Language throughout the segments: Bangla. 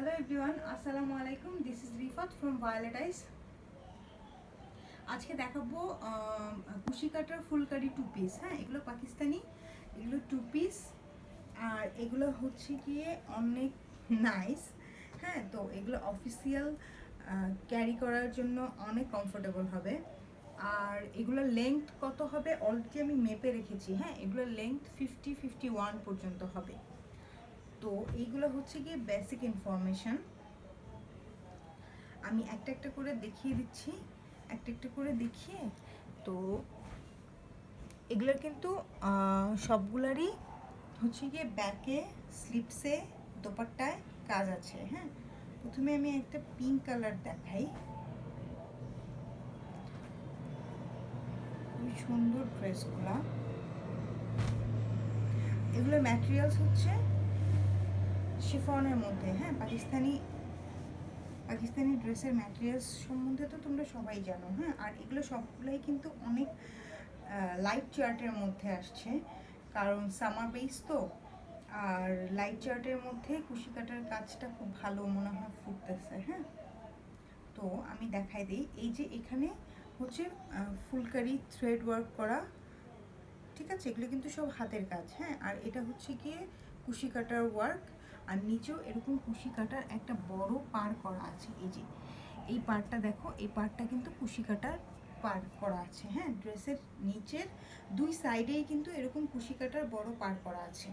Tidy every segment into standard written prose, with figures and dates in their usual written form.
হ্যালো এভরিওয়ান, আসসালামু আলাইকুম। This is Rifat from Violet Ice. আজকে দেখাবো কুশি কাটার ফুলকারি টু পিস। হ্যাঁ, এগুলো পাকিস্তানি, এগুলো টু পিস, আর এগুলো হচ্ছে গিয়ে অনেক নাইস। হ্যাঁ, তো এগুলো অফিসিয়াল ক্যারি করার জন্য অনেক কমফোর্টেবল হবে। আর এগুলোর লেংথ কত হবে অলরেডি আমি মেপে রেখেছি। হ্যাঁ, এগুলোর লেংথ 50-51 পর্যন্ত হবে। তো এইগুলো হচ্ছে গিয়ে বেসিক ইনফরমেশন। আমি একটা একটা করে দেখিয়ে দিচ্ছি, একটা একটা করে দেখিয়ে। তো এগুলোর কিন্তু সবগুলারই হচ্ছে গিয়ে ব্যাকে, স্লিপসে, দোপাট্টায় কাজ আছে। হ্যাঁ, প্রথমে আমি একটা পিঙ্ক কালার দেখাই। খুবই সুন্দর ড্রেসগুলা। এগুলোর ম্যাটেরিয়ালস হচ্ছে শিফনের মধ্যে। হ্যাঁ, পাকিস্তানি ড্রেসের ম্যাটেরিয়ালস সম্বন্ধে তো তোমরা সবাই জানো। হ্যাঁ, আর এগুলো সবগুলোই কিন্তু অনেক লাইট চার্টের মধ্যে আসছে, কারণ সামার বেস তো। আর লাইট চার্টের মধ্যে কুশি কাটার কাজটা খুব ভালো মনে হয় ফুটতেছে। হ্যাঁ, তো আমি দেখাই দিই। এই যে এখানে হচ্ছে ফুলকারি থ্রেড ওয়ার্ক করা, ঠিক আছে? এগুলো কিন্তু সব হাতের কাজ। হ্যাঁ, আর এটা হচ্ছে গিয়ে কুশি কাটার ওয়ার্ক। আর নিচেও এরকম কুশি কাটার একটা বড় পার করা আছে। এই যে এই পার্টটা দেখো, এই পার্টটা কিন্তু কুশি কাটার পার করা আছে। হ্যাঁ, ড্রেসের নিচের দুই সাইডেই কিন্তু এরকম কুশি কাটার বড় পার করা আছে।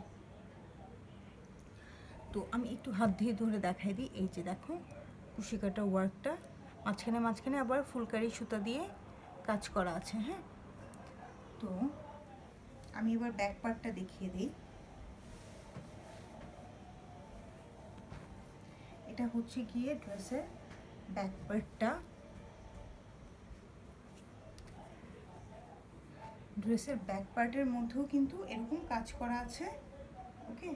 তো আমি একটু হাত দিয়ে ধরে দেখাই দিই। এই যে দেখো কুশি কাটার ওয়ার্কটা, মাঝখানে মাঝখানে আবার ফুলকারি সুতা দিয়ে কাজ করা আছে। হ্যাঁ, তো আমি এবার ব্যাক পার্টটা দেখিয়ে দিই। এটা হচ্ছে গিয়ে ড্রেসের ব্যাক পার্টটা। ড্রেসের ব্যাক পার্টের মধ্যেও কিন্তু এরকম কাজ করা আছে। ওকে,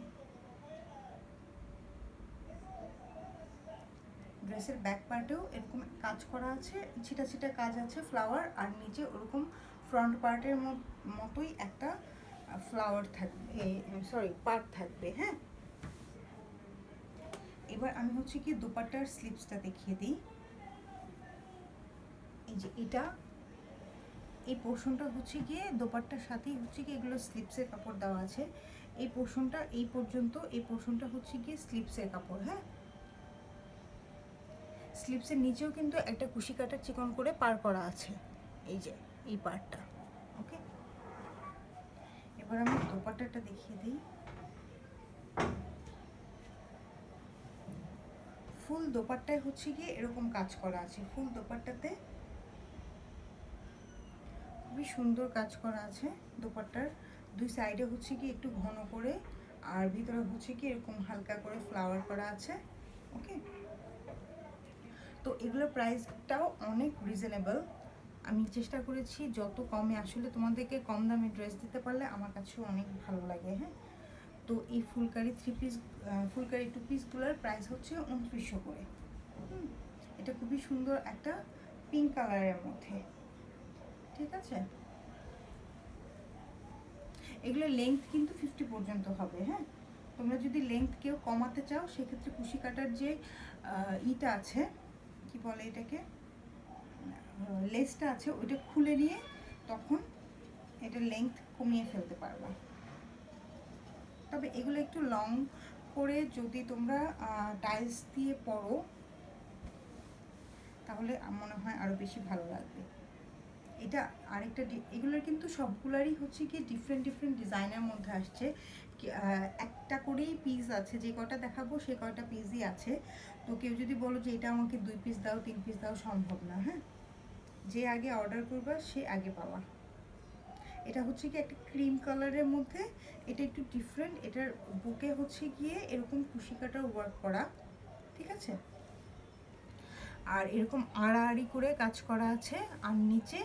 ড্রেসের ব্যাক পার্টেও এরকম কাজ করা আছে, ছিটা ছিটা কাজ আছে ফ্লাওয়ার, আর নিচে ওরকম ফ্রন্ট পার্টের মতোই একটা ফ্লাওয়ার থাকবে, সরি পার্ট থাকবে। হ্যাঁ, এবার আমি হচ্ছে কি দোপাট্টার স্লিপসটা দেখিয়ে দিই। এই যে এটা, এই পোর্শনটা হচ্ছে গিয়ে দোপাট্টার সাথেই হচ্ছে কি এগুলো স্লিপসের কাপড় দেওয়া আছে। এই পোর্শনটা এই পর্যন্ত, এই পোর্শনটা হচ্ছে গিয়ে স্লিপসের কাপড়। হ্যাঁ, স্লিপসের নিচেও কিন্তু একটা কুশি কাটার চিকন করে পার করা আছে। এই যে এই পার্টটা। ওকে, এবার আমি দোপাট্টাটা দেখিয়ে দিই। ফুল দোপাট্টায় হচ্ছে গিয়ে এরকম কাজ করা আছে। ফুল দোপাট্টাতে খুবই সুন্দর কাজ করা আছে। দোপাট্টার দুই সাইডে হচ্ছে কি একটু ঘন করে, আর ভিতরে হচ্ছে কি এরকম হালকা করে ফ্লাওয়ার করা আছে। ওকে, তো এগুলোর প্রাইসটাও অনেক রিজনেবল। আমি চেষ্টা করেছি যত কমে, আসলে তোমাদেরকে কম দামে ড্রেস দিতে পারলে আমার কাছেও অনেক ভালো লাগে। হ্যাঁ, তো এই ফুলকারি ফুলকারি টু পিসগুলোর প্রাইস হচ্ছে 2900 করে। এটা খুবই সুন্দর একটা পিঙ্ক কালারের মধ্যে, ঠিক আছে? এগুলো লেংথ কিন্তু 50 পর্যন্ত হবে। হ্যাঁ, তোমরা যদি লেংথ কেউ কমাতে চাও সেক্ষেত্রে কুশি কাটার যে ইটা আছে, কি বলে এটাকে, লেসটা আছে, ওইটা খুলে নিয়ে তখন এটা লেংথ কমিয়ে ফেলতে পারবা। তবে এগুলো একটু লং করে যদি তোমরা টাইলস দিয়ে পরো তাহলে মনে হয় আরও বেশি ভালো লাগবে। এটা আরেকটা, এগুলোর কিন্তু সবগুলারই হচ্ছে কি ডিফারেন্ট ডিফারেন্ট ডিজাইনের মধ্যে আসছে। একটা করেই পিস আছে, যে কয়টা দেখাবো সে কয়টা পিসই আছে। তো কেউ যদি বলো যে এটা আমাকে 2 পিস দাও, 3 পিস দাও, সম্ভব না। হ্যাঁ, যে আগে অর্ডার করবা সে আগে পাওয়া। এটা হচ্ছে কি একটা ক্রিম কালারের মধ্যে, এটা একটু ডিফারেন্ট। এটার বুকে হচ্ছে গিয়ে এরকম কুশি কাটার ওয়ার্ক করা, ঠিক আছে? আর এরকম আড়াআড়ি করে কাজ করা আছে, আর নিচে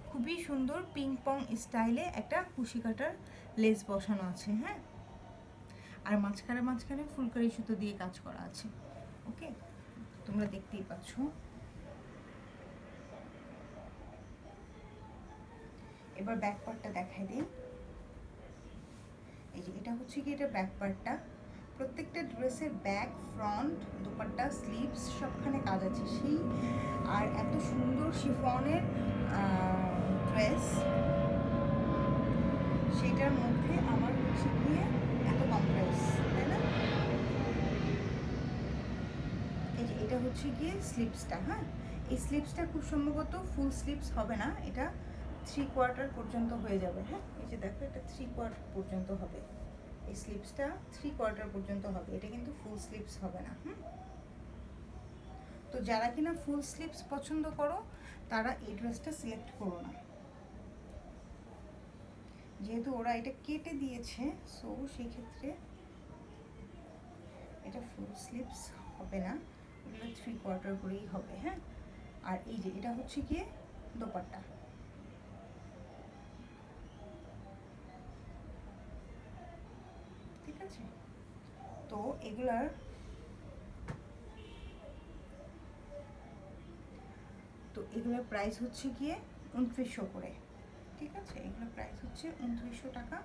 খুবই সুন্দর পিং পং স্টাইলে একটা কুশি কাটার লেস বসানো আছে। হ্যাঁ, আর মাঝখানে মাঝখানে ফুলকারি সুতো দিয়ে কাজ করা আছে। ওকে, তোমরা দেখতেই পাচ্ছ। এবার ব্যাক পার্টটা দেখাই দিই। এই যে এটা হচ্ছে কি, এটা ব্যাক পার্টটা। প্রত্যেকটা ড্রেসের ব্যাক, ফ্রন্ট, দোপাট্টা, স্লিভস সবখানে কাজ আছে সেই। আর এত সুন্দর শিফনের ড্রেস, সেটার মধ্যে আমার হচ্ছে গিয়ে এত কম প্রাইস, তাই না? এই যে এটা হচ্ছে গিয়ে স্লিভসটা, হ্যাঁ এই স্লিভসটা খুব সম্ভবত ফুল স্লিভস হবে না, এটা 3/4 পর্যন্ত হয়ে যাবে। হ্যাঁ এই যে দেখো এটা 3/4 পর্যন্ত হবে, এই স্লিভসটা 3/4 পর্যন্ত হবে, এটা কিন্তু ফুল স্লিভস হবে না। তো যারা কিনা ফুল স্লিভস পছন্দ করো তারা এই ড্রেসটা সিলেক্ট করো না, যেহেতু ওরা এটা কেটে দিয়েছে, সো সেই ক্ষেত্রে এটা ফুল স্লিভস হবে না, এগুলো 3/4 করেই হবে। হ্যাঁ আর এই যে এটা হচ্ছে গিয়ে দোপাট্টা, ঠিক আছে? তো এগুলার প্রাইস হচ্ছে গিয়ে 2900 করে, ঠিক আছে? এগুলোর প্রাইস হচ্ছে 2900 টাকা।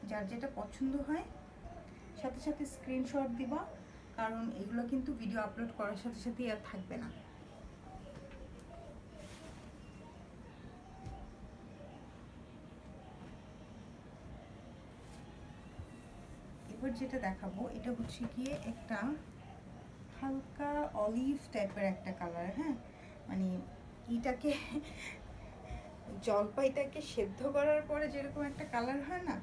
যার যেটা পছন্দ হয় সাথে সাথে স্ক্রিনশট দিবা, কারণ এগুলো কিন্তু ভিডিও আপলোড করার সাথে সাথেই আর থাকবে না। এবার যেটা দেখাবো এটা হচ্ছে গিয়ে একটা হালকা অলিভ টাইপের একটা কালার। হ্যাঁ মানে এটাকে জলপাইটাকে সেদ্ধ করার পরে যেরকম একটা কালার হয় না,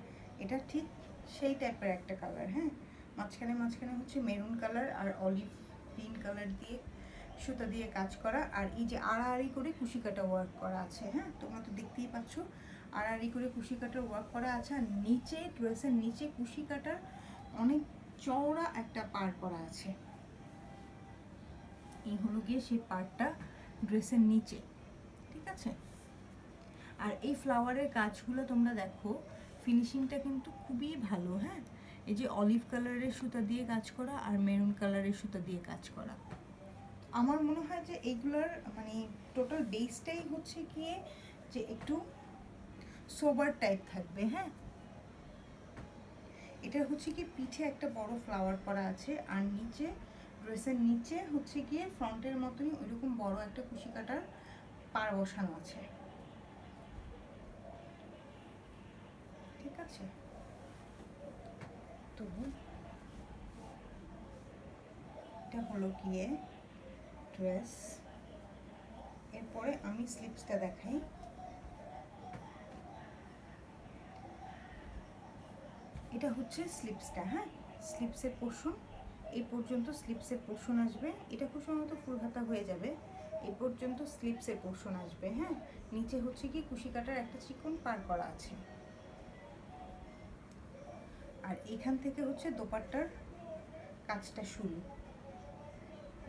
এটা ঠিক সেই টাইপের একটা কালার। হ্যাঁ মাঝখানে মাঝখানে হচ্ছে মেরুন কালার আর অলিভ গ্রিন কালার দিয়ে সুতা দিয়ে কাজ করা, আর এই যে আড়াআড়ি করে কুশি কাটা ওয়ার্ক করা আছে। হ্যাঁ তোমরা তো দেখতেই পাচ্ছ আড়াআড়ি করে কুশি কাটার ওয়ার্ক করা আছে, আর নিচে ড্রেসের নিচে কুশি কাটার অনেক চওড়া একটা পার করা আছে। এই হলো গিয়ে সেই পার্টটা ড্রেসের নিচে, ঠিক আছে? আর এই ফ্লাওয়ারের কাজগুলো তোমরা দেখো ফিনিশিংটা কিন্তু খুবই ভালো। হ্যাঁ এই যে অলিভ কালারের সুতা দিয়ে কাজ করা আর মেরুন কালারের সুতা দিয়ে কাজ করা, আমার মনে হয় যে এইগুলোর মানে টোটাল বেসটাই হচ্ছে গিয়ে যে একটু সোবার টাইপ থাকবে। হ্যাঁ এটা হচ্ছে কি পিঠে একটা বড় ফ্লাওয়ার করা আছে, আর নিচে ড্রেসের নিচে হচ্ছে গিয়ে ফ্রন্টের মতনই ওইরকম বড় একটা কুশি কাটার পার বসানো আছে, ঠিক আছে? তো এটা হলো গিয়ে ড্রেস। এরপরে আমি স্লিপসটা দেখাই। এটা হচ্ছে স্লিপসটা। হ্যাঁ স্লিপসের পোর্শন এই পর্যন্ত স্লিপসের পোর্শন আসবে, এটা খুব সম্ভবত ফুল হাতা হয়ে যাবে, এই পর্যন্ত স্লিপসের পোর্শন আসবে। হ্যাঁ নিচে হচ্ছে কি কুশি কাটার একটা চিকন পার করা আছে, আর এখান থেকে হচ্ছে দোপাট্টার কাজটা শুরু।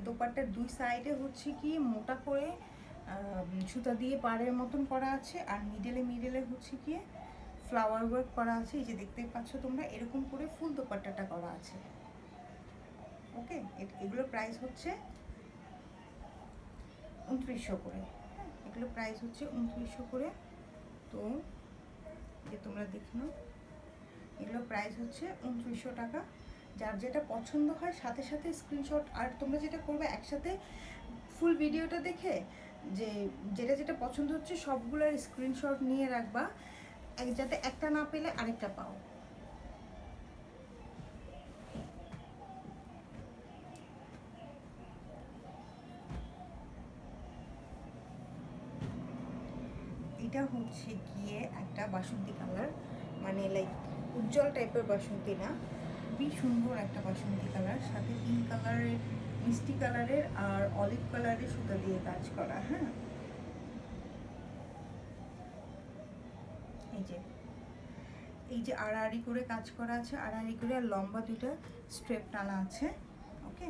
দোপাট্টার দুই সাইডে হচ্ছে কি মোটা করে সুতা দিয়ে পাড়ের মতন করা আছে, আর মিডলে হচ্ছে গিয়ে ফ্লাওয়ার ওয়ার্ক করা আছে। এই যে দেখতেই পাচ্ছ তোমরা এরকম করে ফুল দোপাট্টাটা করা আছে। ওকে এগুলোর প্রাইস হচ্ছে 2900 করে। হ্যাঁ এগুলোর প্রাইস হচ্ছে 2900 করে। তো যে তোমরা দেখো এগুলোর প্রাইস হচ্ছে 2900 টাকা। যার যেটা পছন্দ হয় সাথে সাথে স্ক্রিনশট, আর তোমরা যেটা করবে একসাথে ফুল ভিডিওটা দেখে যে যেটা যেটা পছন্দ হচ্ছে সবগুলোর স্ক্রিনশট নিয়ে রাখবা, যাতে একটা না পেলে আরেকটা পাও। এটা হচ্ছে গিয়ে একটা বাসন্তী কালার, মানে লাইক উজ্জ্বল টাইপের বাসন্তী না, খুবই সুন্দর একটা বাসন্তী কালার, সাথে পিঙ্ক কালারের মিষ্টি কালারের আর অলিভ কালারের সুতা দিয়ে কাজ করা। হ্যাঁ এই যে আড়াআড়ি করে কাজ করা আছে, আড়াআড়ি করে আর লম্বা দুটো স্ট্রেপ টানা আছে। ওকে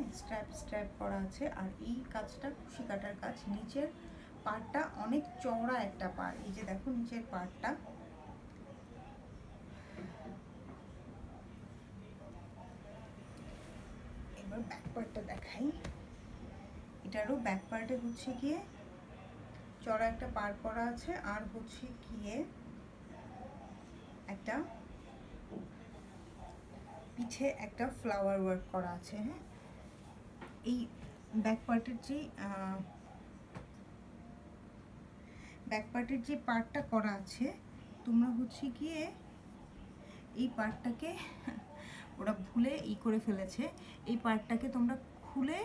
স্ট্র্যাপ করা আছে, আর এই কাজটা কুশি কাটার কাজ। নিচের পাড়টা অনেক চওড়া একটা পাড়, এই যে দেখো নিচের পাড়টা। এবার ব্যাক পার্টটা দেখাই। এটারও ব্যাক পার্টে হচ্ছে গিয়ে চড়া একটা পার করা আছে, আর হচ্ছে গিয়ে একটা পিঠে একটা ফ্লাওয়ার ওয়ার্ক করা আছে। হ্যাঁ, এই ব্যাক পার্টের যে পার্টটা করা আছে, তোমরা হচ্ছে গিয়ে এই পার্টটাকে ওরা ভুলে করে ফেলেছে। এই পার্টটাকে তোমরা খুলে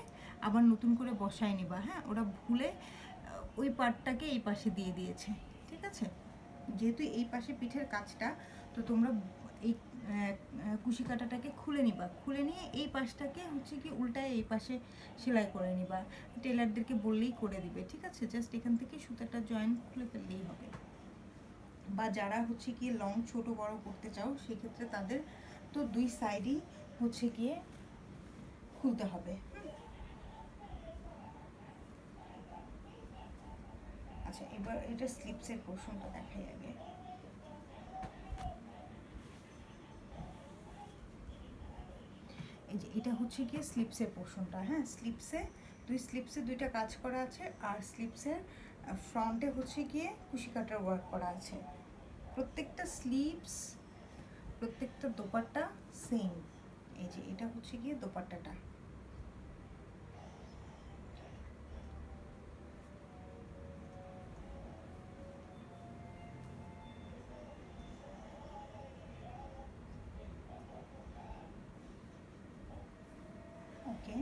আবার নতুন করে বসায় নিবা। হ্যাঁ, ওরা ভুলে ওই পার্টটাকে এই পাশে দিয়ে দিয়েছে। ঠিক আছে, যেহেতু এই পাশে পিঠের কাজটা, তো তোমরা এই কুশি কাটাটাকে খুলে নিবা। খুলে নিয়ে এই পাশটাকে হচ্ছে কি উল্টায় এই পাশে সেলাই করে নিবা। টেলারদেরকে বললেই করে দিবে। ঠিক আছে, জাস্ট এখান থেকে সুতাটা জয়েন খুলে ফেললেই হবে। বা যারা হচ্ছে কি লং ছোট বড় করতে চাও, সেক্ষেত্রে তাদের তো দুই সাইডই হচ্ছে গিয়ে খুলতে হবে। আচ্ছা, এবার এটা স্লিপসের পোর্শনটা দেখাই আগে। এই যে এটা হচ্ছে গিয়ে স্লিপসের পোর্শনটা। হ্যাঁ, স্লিপসে দুইটা কাজ করা আছে, আর স্লিপসের ফ্রন্টে হচ্ছে গিয়ে কুশি কাটার ওয়ার্ক করা আছে। প্রত্যেকটা স্লিপস, প্রত্যেকটা দোপাট্টা সেম। এই যে এটা হচ্ছে গিয়ে দোপাট্টাটা। ওকে,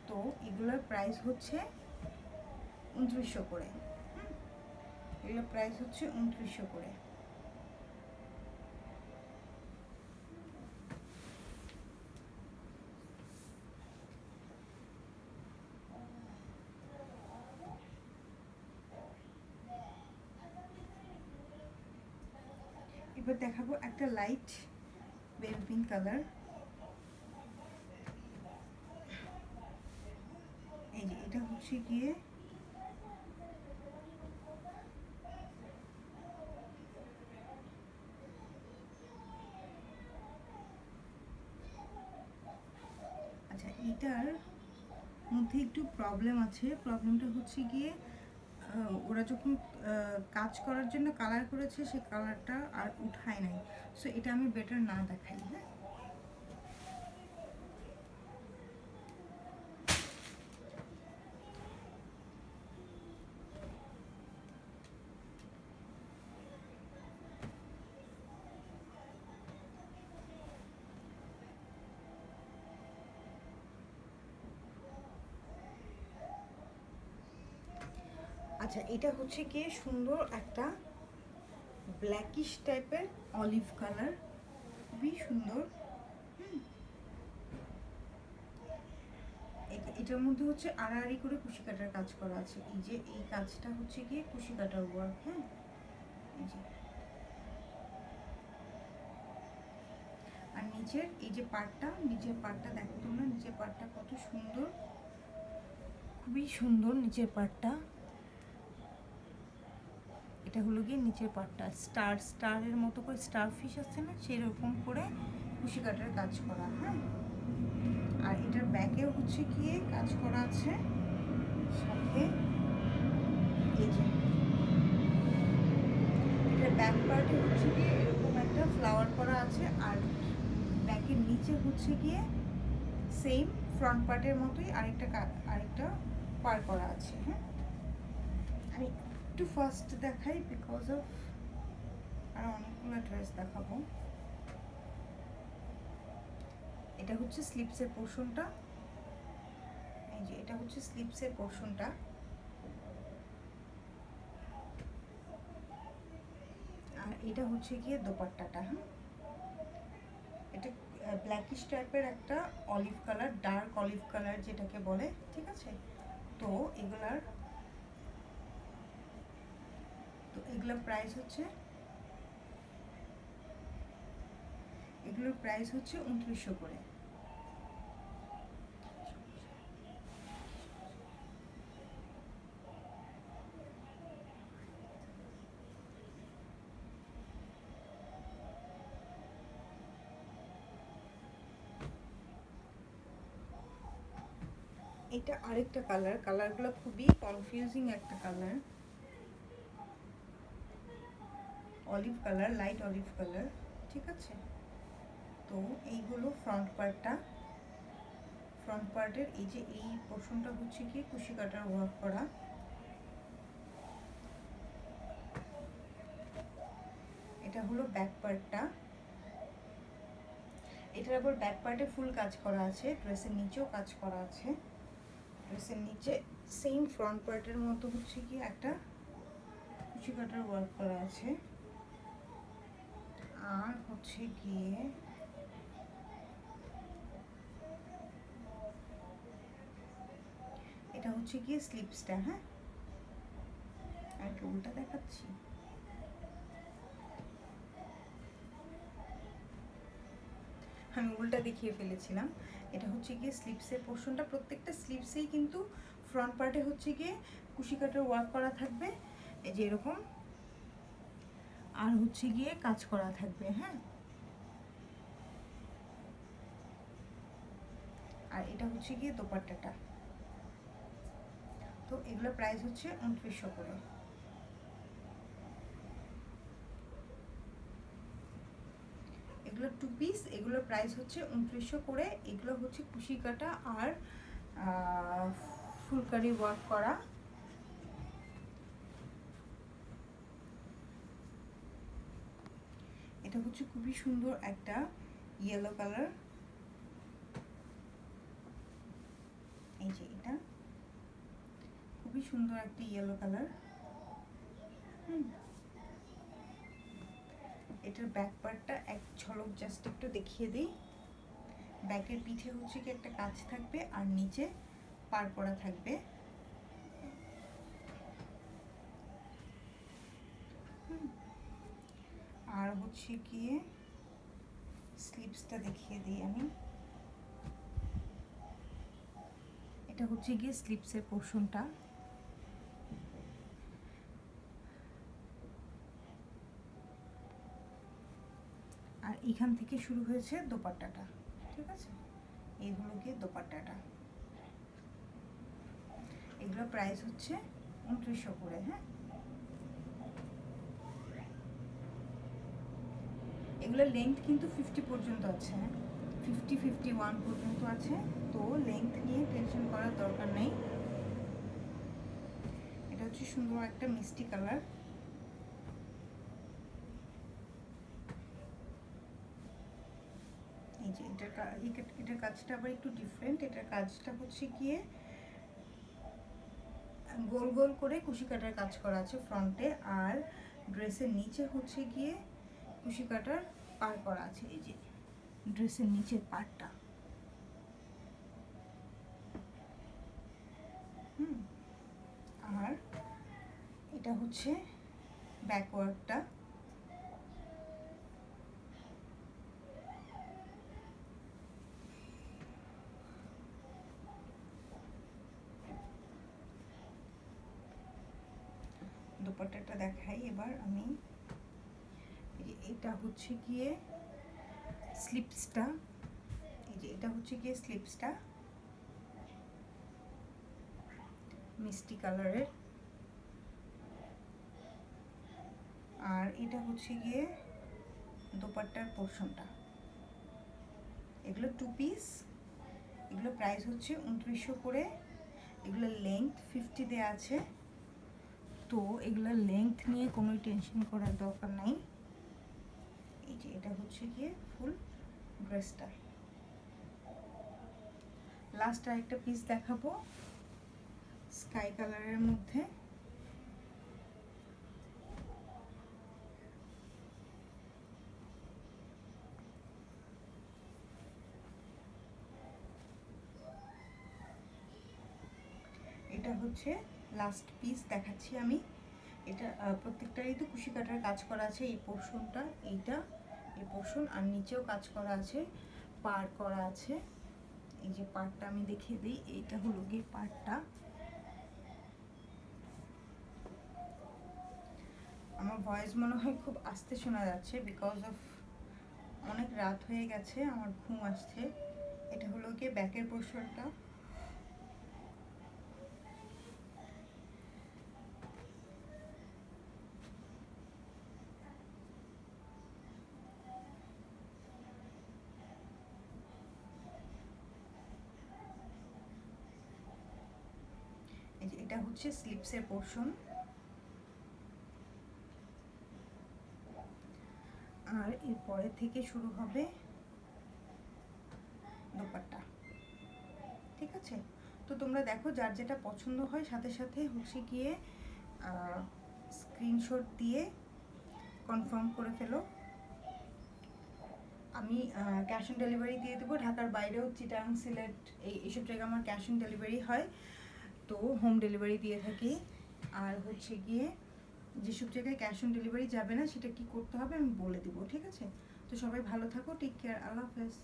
তো এগুলোর প্রাইস হচ্ছে 2900 করে। এগুলোর প্রাইস হচ্ছে 2900 করে। এবার দেখাবো একটা লাইট বেবি পিঙ্ক কালার। এই যে এটা হচ্ছে গিয়ে আচ্ছা, এটার মধ্যে একটু প্রবলেম আছে। প্রবলেমটা হচ্ছে গিয়ে ওরা যখন কাজ করার জন্য কালার করেছে, সেই কালারটা আর উঠায় নাই। সো এটা আমি বেটার না দেখাই। হ্যাঁ, আচ্ছা, এটা হচ্ছে গিয়ে সুন্দর একটা ব্ল্যাকিশ টাইপের অলিভ কালার, খুবই সুন্দর। এটার মধ্যে হচ্ছে আড়াআড়ি করে কুশি কাটার কাজ করা আছে। এই যে এই কাজটা হচ্ছে গিয়ে কুশি কাটার ওয়ার্ক। হ্যাঁ, এই যে আর নিচের এই যে নিচের পার্টটা দেখো তোমরা, নিচের পার্টটা কত সুন্দর, খুবই সুন্দর নিচের পার্টটা। এটা হলো গিয়ে নিচের পার্টটা স্টারের মতো করে, স্টার ফিশ আছে না, সেরকম করে কুশি কাটার কাজ করা। হ্যাঁ, আর এটার ব্যাকেও হচ্ছে গিয়ে কাজ করা আছে সাথে। এই যে এটার ব্যাক পার্টে হচ্ছে গিয়ে এরকম একটা ফ্লাওয়ার করা আছে, আর ব্যাকের নিচে হচ্ছে গিয়ে সেম ফ্রন্ট পার্টের মতোই আরেকটা পার করা আছে। হ্যাঁ, আমি একটু ফার্স্ট দেখাই বিকজ অফ আর অনেকগুলো ড্রেস দেখাবো। এটা হচ্ছে স্লিপসের পোর্শনটা। এই যে এটা হচ্ছে স্লিপসের পোর্শনটা। আর এটা হচ্ছে গিয়ে দোপাট্টাটা। হ্যাঁ, এটা ব্ল্যাকিশ টাইপের একটা olive colour, dark olive colour যেটাকে বলে। ঠিক আছে, তো এগুলোর প্রাইস হচ্ছে 2900 করে। এটা আরেকটা কালারগুলো খুবই কনফিউজিং একটা colour, olive colour, light olive colour. ঠিক আছে, তো এই হলো ফ্রন্ট পার্টটা। ফ্রন্ট পার্টের এই যে এই পোর্শনটা হচ্ছে কি কুশি কাটার ওয়ার্ক করা। এটা হলো ব্যাক পার্টটা। এটার আবার ব্যাক পার্টে ফুল কাজ করা আছে, ড্রেসের নিচেও কাজ করা আছে। ড্রেসের নিচে সেম ফ্রন্ট পার্টের মতো হচ্ছে কি একটা কুচি কাটার ওয়ার্ক করা আছে। আর হচ্ছে গিয়ে এটা হচ্ছে গিয়ে স্লিপসটা। হ্যাঁ, আর কি উল্টা দেখাচ্ছি। আমি উল্টা দেখিয়ে ফেলেছিলাম। এটা হচ্ছে গিয়ে স্লিপসের পোর্শনটা। প্রত্যেকটা স্লিপসেই কিন্তু ফ্রন্ট পার্টে হচ্ছে গিয়ে কুশি কাটার ওয়ার্ক করা থাকবে, এই যে এরকম। আর হচ্ছে গিয়ে কাজ করা থাকবে। হ্যাঁ, আর এটা হচ্ছে গিয়ে দোপাট্টাটা। তো এগুলোর প্রাইস হচ্ছে 2900 করে। এগুলো 2 পিস, এগুলোর প্রাইস হচ্ছে 2900 করে। এগুলো হচ্ছে কুশি কাটা আর ফুলকারি ওয়ার্ক করা। এটা হচ্ছে খুবই সুন্দর একটা ইয়েলো কালার। এই যে এটা খুবই সুন্দর একটা ইয়েলো কালার। এটার ব্যাক পার্টটা এক ঝলক জাস্ট একটু দেখিয়ে দিই। ব্যাকের পিঠে হচ্ছে কি একটা কাজ থাকবে আর নিচে পার করা থাকবে। আর হচ্ছে গিয়ে স্লিপসটা দেখিয়ে দিই আমি। এটা হচ্ছে গিয়ে স্লিপসের পোর্শনটা। আর এখান থেকে শুরু হয়েছে দোপাট্টাটা। ঠিক আছে, এই হলো গিয়ে দোপাট্টাটা। এগুলো প্রাইস হচ্ছে 2900 করে। হ্যাঁ, এগুলো লেন্থ কিন্তু 50 পর্যন্ত আছে, 51 পর্যন্ত আছে। তো লেন্থ নিয়ে টেনশন করার দরকার নেই। এটা হচ্ছে সুন্দর একটা মিষ্টি কালার। এই যে এটার কাজটা আবার একটু ডিফারেন্ট। এটার কাজটা হচ্ছে গিয়ে গোল গোল করে কুশি কাটার কাজ করা আছে ফ্রন্টে, আর ড্রেসের নিচে হচ্ছে গিয়ে কুশি কাটার পার করা আছে। এই যে ড্রেসের নিচের পার্টটা। আর এটা হচ্ছে ব্যাকওয়ার্ডটা। দোপাট্টাটা দেখাই এবার আমি। এটা হচ্ছে গিয়ে স্লিপসটা। এই যে এটা হচ্ছে গিয়ে স্লিপসটা মিষ্টি কালারের। আর এটা হচ্ছে গিয়ে দোপাট্টার পোর্শনটা। এগুলো 2 পিস। এগুলো প্রাইস হচ্ছে 2900 করে। এগুলো লেন্থ 50 দেওয়া আছে। তো এগুলোর লেন্থ নিয়ে কোনো টেনশন করার দরকার নাই। এই যে এটা হচ্ছে গিয়ে ফুল ড্রেসটা। লাস্ট আরেকটা পিস দেখাবো স্কাই কালারের মধ্যে। এটা হচ্ছে লাস্ট পিস দেখাচ্ছি আমি। এটা প্রত্যেকটারই তো কুশি কাটার কাজ করা আছে। এই পোর্শনটা, এইটা, এই পোর্শন, আর নিচেও কাজ করা আছে, পার করা আছে। এই যে পার্টটা আমি দেখিয়ে দিই। এইটা হলো গিয়ে পার্টটা। আমার ভয়েস মনে হয় খুব আস্তে শোনা যাচ্ছে, বিকজ অফ অনেক রাত হয়ে গেছে, আমার ঘুম আসছে। এটা হলো গিয়ে ব্যাকের পোর্শনটা। এটা হচ্ছে স্লিপসের পোর্শন, আর এরপরে থেকে শুরু হবে দোপাট্টা। ঠিক আছে, তো তোমরা দেখো যার যেটা পছন্দ হয় সাথে সাথে হচ্ছে গিয়ে স্ক্রিনশট দিয়ে কনফার্ম করে ফেলো। আমি ক্যাশ অন ডেলিভারি দিয়ে দেবো, ঢাকার বাইরেও চিটাং সিলেট এইসব জায়গায় আমার ক্যাশ অন ডেলিভারি হয়, তো হোম ডেলিভারি দিয়ে থাকি। আর হচ্ছে গিয়ে যেসব জায়গায় ক্যাশ অন ডেলিভারি যাবে না সেটা কি করতে হবে আমি বলে দেবো। ঠিক আছে, তো সবাই ভালো থাকো, টেক কেয়ার, আল্লাহ হাফেজ।